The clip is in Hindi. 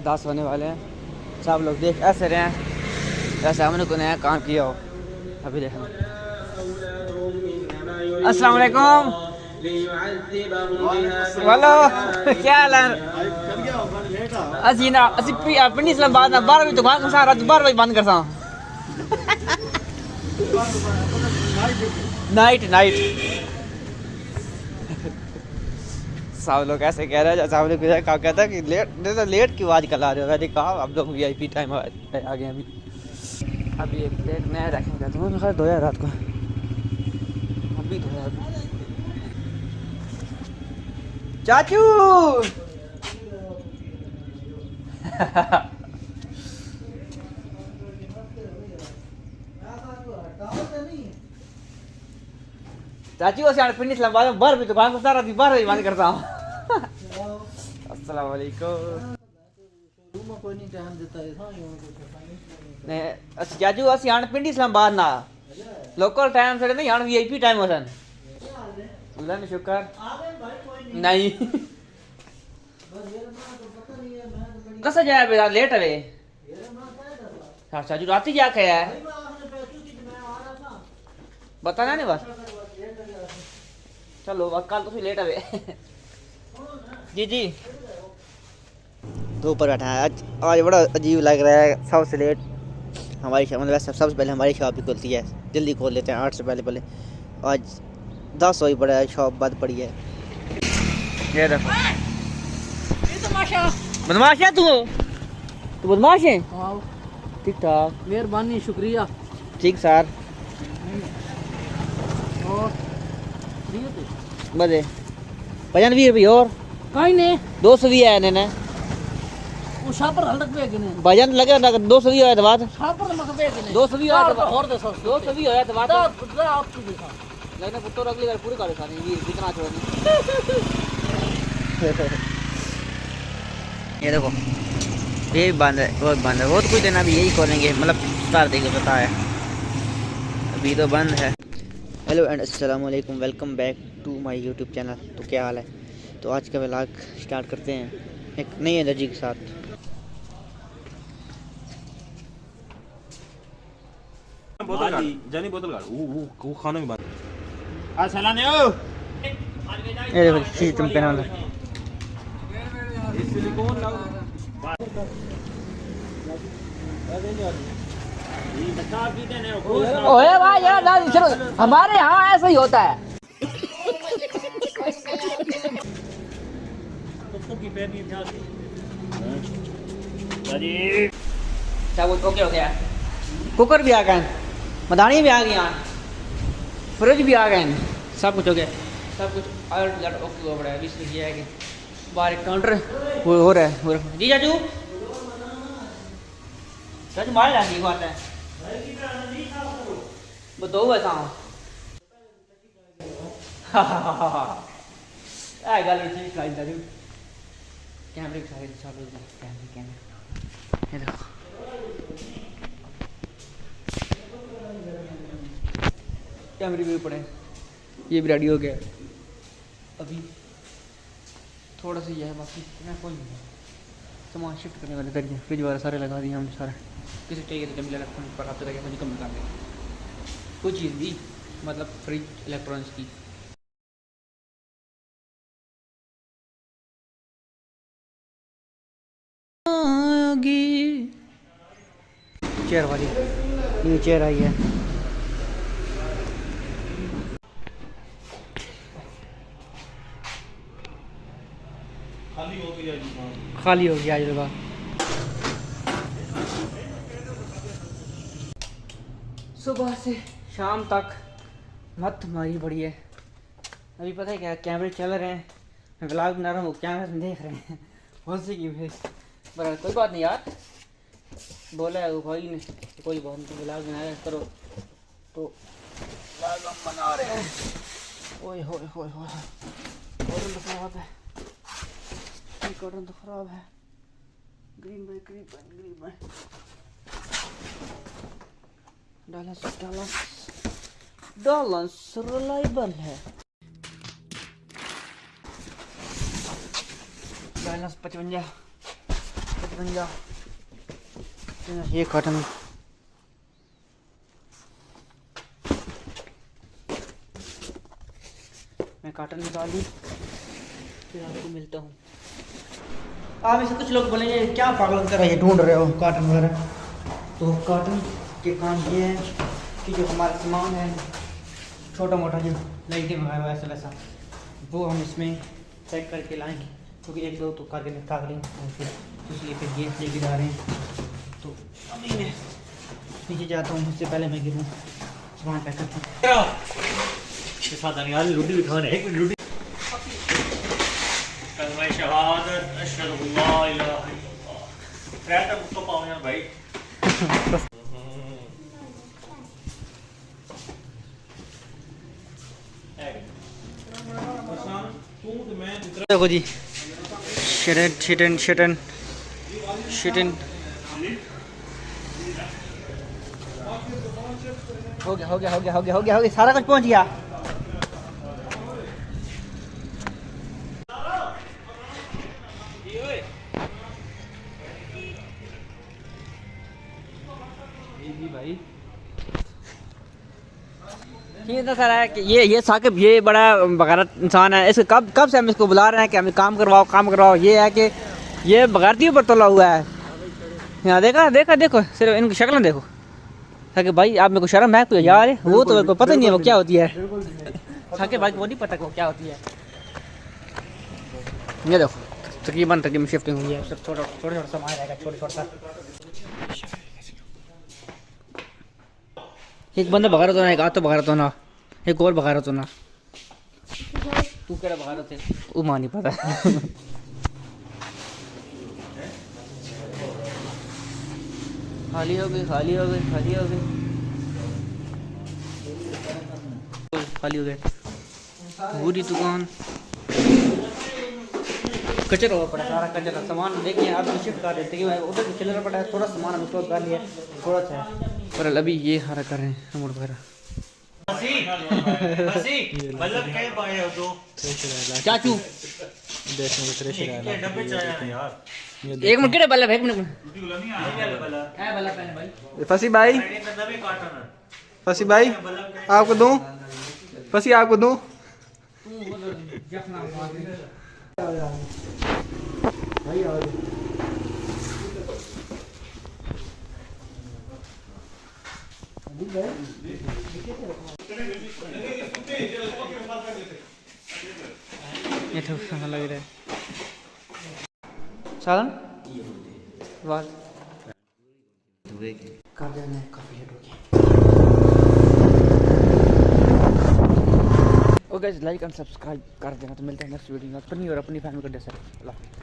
10 होने वाले हैं, सब लोग देख ऐसे रहे हैं जैसे हमने कोई नया काम किया हो। अभी देखो। अस्सलाम वालेकुम। हेलो, क्या हाल है? असी ना असी अपनी इस्लामाबाद ना 12 बजे दुकान सारा 12 बजे बंद करता हूँ। नाइट नाइट सब लोग ऐसे कह रहे हैं जैसे हमने कुछ कहा, कहता है कि लेट की आवाज़ कल आ रहे हो। मैंने कहा अब लोग VIP टाइम आ गए। अभी एक प्लेट नया रखेंगे तो मैं खैर धोया रात को, अभी धोया। चाचू चाची वो सियाण पिंडी इस्लामाबाद में 12 बजे दुकान को सारा दिन 12 बजे बंद करता हूँ। अस्सलाम वालेकुम। नहीं अच्छा चाचू असि आण पिंडी इस्लामाबाद ना लोकल टाइम से नहीं आण VIP टाइम होसन। अल्लाह ने शुक्र नहीं कसा जाए बेटा लेट है। चाचू रात ही जा के है बताना नहीं बस। चलो कल तो लेट है। जी जी तो ऊपर बैठा है। आज बड़ा अजीब लग रहा है। सबसे लेट हमारी शॉप, मतलब सबसे पहले हमारी शॉप ही खुलती है, जल्दी खोल लेते हैं 8 से पहले। आज 10 बजे पड़ा है, शॉप बंद पड़ी है। ये देखो बदमाश है तू बदमाश है। ठीक ठाक, मेहरबानी, शुक्रिया। ठीक सर। बजे 95 रुपये और कहीं नहीं 220 है ने वो शापर हल तक बेगे ने भजन लगे ना 220 होया तो बात शापर मक बेगे ने 220 होया तो और दे 220 होया तो बात आपकी दिखा लेकिन पुत्र अगली बार पूरी कर खानी ये कितना छोड़नी। ये देखो ये बंद है वो बंद है, वो तो कुछ दिन अभी यही खोलेंगे, मतलब स्टार देके पता है अभी तो बंद है। हेलो एंड अस्सलाम वालेकुम, welcome back to my YouTube channel. तो क्या हाल है? तो आज का व्लॉग स्टार्ट करते हैं एक नई एनर्जी के साथ। बोतल वो खाने में बात ये देखो चीज तुम पहना लो। ओए भाई यार चलो, हमारे यहाँ ऐसा ही होता है। क्या वो ओके हो गया? कुकर भी आ गए, मदानी भी आ गई, फ्रिज भी आ गए, सब कुछ हो गया, सब कुछ अलर्ट ओके हो रहा है। इसलिए किया है कि बाहर एक काउंटर हो रहा है। जी चाचू चाचू मारे लानी को आता है दो वैसा गल ठीक है चाचू। कैमरे के सारे चालू कैमरे ये देखो कैमरे भी पड़े, ये भी रेडी हो गया। अभी थोड़ा सा ये है, बाकी इतना कोई नहीं है। सामान शिफ्ट करने वाले करिए, फ्रिज वगैरह सारे लगा दिए हमने सारे। किसी चाहिए तो जमीला इलेक्ट्रॉनिक्स पर आते रहेगा, मुझे कम कर देगा कोई चीज़ भी, मतलब फ्रिज इलेक्ट्रॉनिक्स की। चेयर वाली ये चेयर आई है। खाली हो गया जगह। सुबह से शाम तक मत मारी पड़ी है। अभी पता है क्या, कैमरे चल रहे हैं, मैं व्लॉग बना रहा हूँ, कैमरे में देख रहे हैं हंसी की भेज। पर कोई बात नहीं यार, बोला है वो भाई ने कोई बात नहीं, व्लॉग बनाया करो तो व्लॉग हम बना रहे हैं। ओए होए होए होए कॉटन तो खराब है, कॉटन तो खराब है। ग्रीन बाय डॉलर्स रिलायबल है। बैलेंस 55 ये कॉटन मैं कॉटन निकाल दी फिर आपको मिलता हूँ। आप इसे कुछ लोग बोलेंगे क्या पागल कर ये ढूंढ रहे हो कॉटन वगैरह, तो कॉटन के काम ये है कि जो हमारा सामान है छोटा मोटा जो लाइटिंग वगैरह वैसा वैसा वो हम इसमें पैक करके लाएंगे, क्योंकि एक दो तो करके निपटा लेंगे फिर इसलिए फिर ये लेके जा रहे हैं। तो अभी मैं नीचे जाता हूँ, उससे पहले मैं गिरूँ सामान पैक करता हूँ। रोटी भी खाने एक मिनट रोटी कलमा शहादत अशहदु अल्ला इलाहा इल्लल्लाह ट्रैक तक उसको पाओ यार भाई। देखो जी शिटन हो गया सारा कुछ पहुंच गया। भाई ये तो सर है कि ये साकिब ये बड़ा बगारत इंसान है। इसको कब से हम इसको बुला रहे हैं कि हमें काम करवाओ। ये है कि ये बगारती ऊपर तोला हुआ है। यहाँ देखो सिर्फ इनकी शक्ल देखो। साकिब भाई आप मेरे को शर्म है कोई यार, वो तो मेरे को पता ही नहीं है वो क्या होती है। साकिब भाई को वो नहीं पता वो क्या होती है। ये देखो तकरीबन शिफ्टिंग हुई है, सब छोटा सामान रहेगा छोटा। एक बंदा बगारत होना, एक आध तो बगारत होना, एक और बगारत होना। तू क्या बगारत है वो मां नहीं पता। खाली हो गई पूरी दुकान कचरा हुआ पड़ा, सारा कचरा सामान देखिए आप शिफ्ट कर देते हैं। उधर चिल्लर पड़ा है, थोड़ा सामान हम स्टोर कर लिया थोड़ा सा है, पर अभी ये हरा कर रहे हैं अमूल वगैरह। चाचू एक मिनट के बल्ला एक मिनट फसी भाई आपको दूं, फसी आपको दूं। ये तो लग रहा है सालन वाल कर देना काफी लेट हो गया। ओके लाइक एंड सब्सक्राइब कर देना। तो मिलते हैं नेक्स्ट वीडियो में। अपनी और अपनी फैमिली को दे सकते।